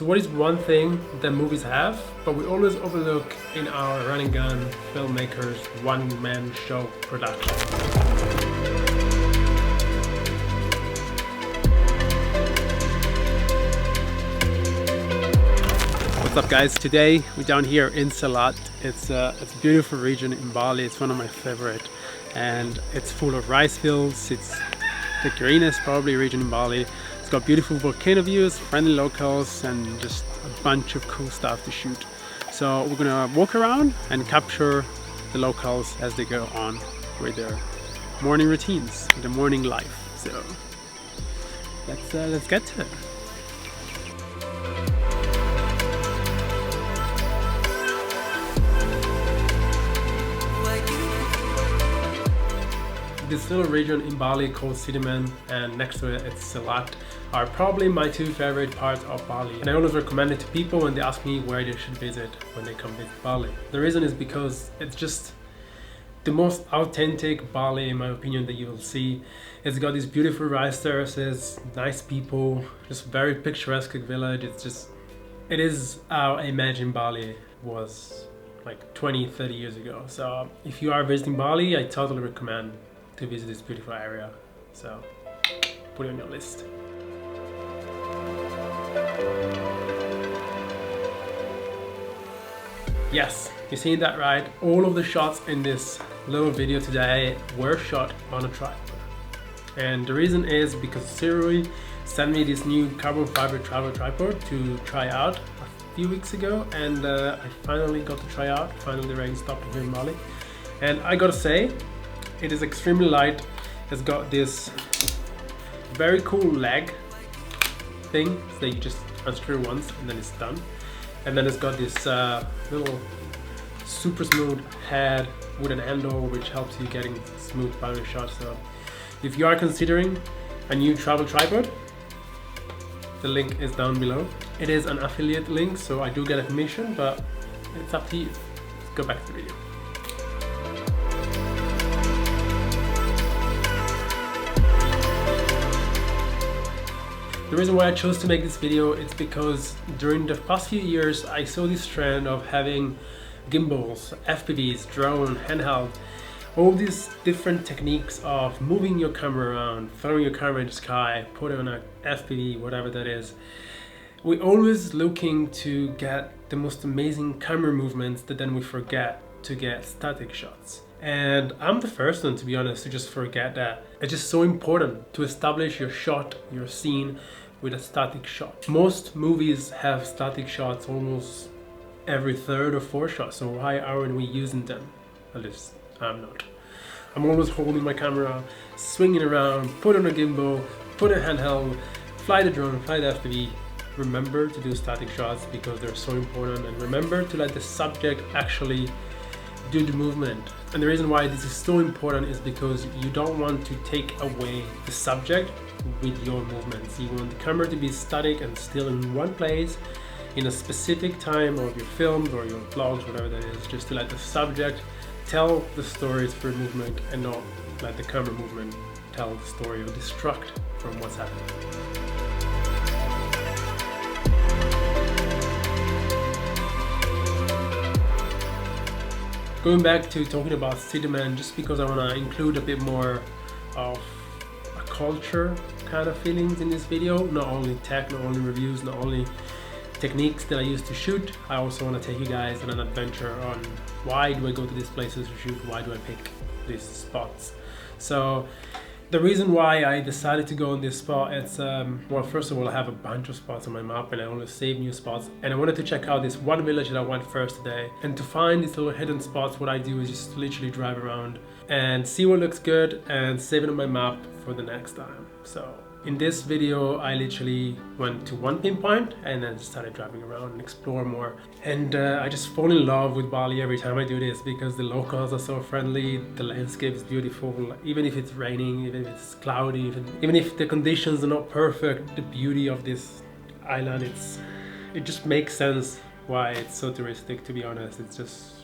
So what is one thing that movies have, but we always overlook in our run and gun filmmakers one-man show production? What's up guys? Today we're down here in Salat. It's a beautiful region in Bali. It's one of my favorite, and it's full of rice fields. It's the greenest probably region in Bali. It's got beautiful volcano views, friendly locals, and just a bunch of cool stuff to shoot. So we're gonna walk around and capture the locals as they go on with their morning routines, the morning life. So let's get to it. This little region in Bali called Sirui and next to it it's Salat are probably my two favorite parts of Bali, and I always recommend it to people when they ask me where they should visit when they come visit Bali. The reason is because it's just the most authentic Bali in my opinion that you will see. It's got these beautiful rice terraces, nice people, just very picturesque village. It is how I imagine Bali was like 20-30 years ago. So if you are visiting Bali, I totally recommend to visit this beautiful area, so put it on your list. Yes, you're seeing that right. All of the shots in this little video today were shot on a tripod, and the reason is because Sirui sent me this new carbon fiber travel tripod to try out a few weeks ago, and I finally got to try out. Finally the rain stopped here in Bali, and I gotta say, it is extremely light. It's got this very cool leg thing that you just unscrew once and then it's done. And then it's got this little super smooth head with an handle which helps you getting smooth boundary shots. So if you are considering a new travel tripod, the link is down below. It is an affiliate link, so I do get a commission, but it's up to you. Let's go back to the video. The reason why I chose to make this video is because during the past few years I saw this trend of having gimbals, FPVs, drone, handheld, all these different techniques of moving your camera around, throwing your camera in the sky, putting on a FPV, whatever that is. We're always looking to get the most amazing camera movements that then we forget to get static shots. And I'm the first one, to be honest, to just forget that. It's just so important to establish your shot, your scene with a static shot. Most movies have static shots almost every third or fourth shot, so why aren't we using them? At least I'm not. I'm always holding my camera, swinging around, put on a gimbal, put a handheld, fly the drone, fly the FPV. Remember to do static shots because they're so important, and remember to let the subject actually do the movement. And the reason why this is so important is because you don't want to take away the subject with your movements. You want the camera to be static and still in one place in a specific time of your films or your vlogs, whatever that is, just to let the subject tell the stories through movement and not let the camera movement tell the story or distract from what's happening. Going back to talking about Sirui, just because I want to include a bit more of a culture kind of feelings in this video, not only tech, not only reviews, not only techniques that I used to shoot. I also want to take you guys on an adventure on why do I go to these places to shoot, why do I pick these spots. So the reason why I decided to go on this spot, it's well, first of all, I have a bunch of spots on my map and I always save new spots, and I wanted to check out this one village that I went first today. And to find these little hidden spots, what I do is just literally drive around and see what looks good and save it on my map for the next time. So in this video I literally went to one pinpoint and then started driving around and explore more, and I just fall in love with Bali every time I do this because the locals are so friendly, the landscape is beautiful, even if it's raining, even if it's cloudy, even if the conditions are not perfect, the beauty of this island, it just makes sense why it's so touristic, to be honest. It's just,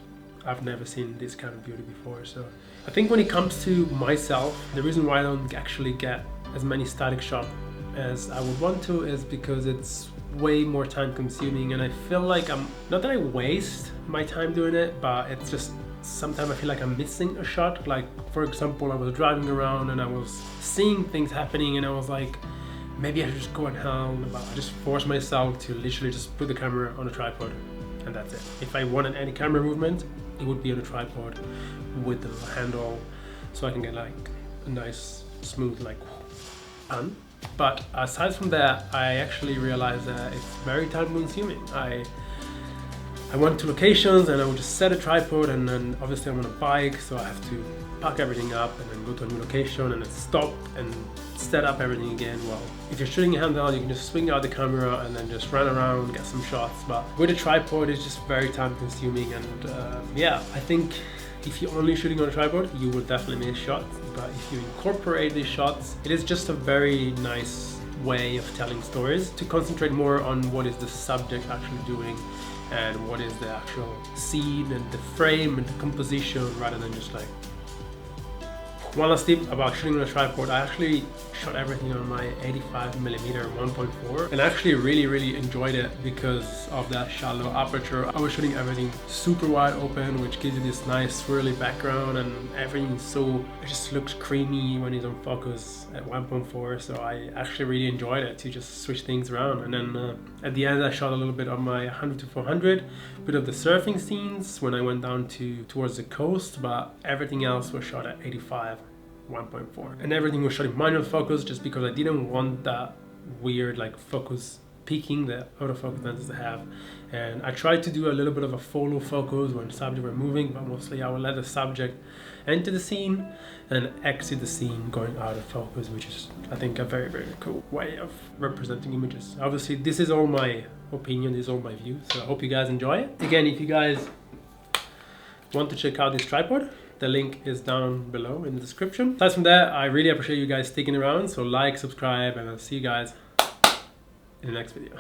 I've never seen this kind of beauty before. So I think when it comes to myself, the reason why I don't actually get as many static shots as I would want to is because it's way more time consuming, and I feel like not that I waste my time doing it, but it's just sometimes I feel like I'm missing a shot. Like for example, I was driving around and I was seeing things happening and I was like, maybe I should just go and help, but I just forced myself to literally just put the camera on a tripod and that's it. If I wanted any camera movement, it would be on a tripod with the little handle, so I can get like a nice smooth like pan. But aside from that, I actually realized that it's very time consuming. I went to locations and I would just set a tripod, and then obviously I'm on a bike, so I have to pack everything up and then go to a new location and then stop and set up everything again. Well, if you're shooting handheld, you can just swing out the camera and then just run around, get some shots. But with a tripod, it's just very time consuming, and yeah, I think if you're only shooting on a tripod, you will definitely miss shots. But if you incorporate these shots, it is just a very nice way of telling stories, to concentrate more on what is the subject actually doing and what is the actual scene and the frame and the composition, rather than just like. One last tip about shooting on a tripod, I actually shot everything on my 85mm 1.4 and I actually really enjoyed it because of that shallow aperture. I was shooting everything super wide open, which gives you this nice swirly background, and everything it just looks creamy when it's on focus at 1.4, so I actually really enjoyed it to just switch things around. And then at the end I shot a little bit on my 100-400, bit of the surfing scenes when I went down towards the coast, but everything else was shot at 85 1.4, and everything was shot in manual focus just because I didn't want that weird like focus peaking that autofocus lenses have. And I tried to do a little bit of a follow focus when the subject were moving, but mostly I would let the subject enter the scene and exit the scene going out of focus, which is I think a very cool way of representing images. Obviously this is all my opinion, this is all my view, so I hope you guys enjoy it. Again, if you guys want to check out this tripod, the link is down below in the description. Aside from that, I really appreciate you guys sticking around, so like, subscribe, and I'll see you guys in the next video.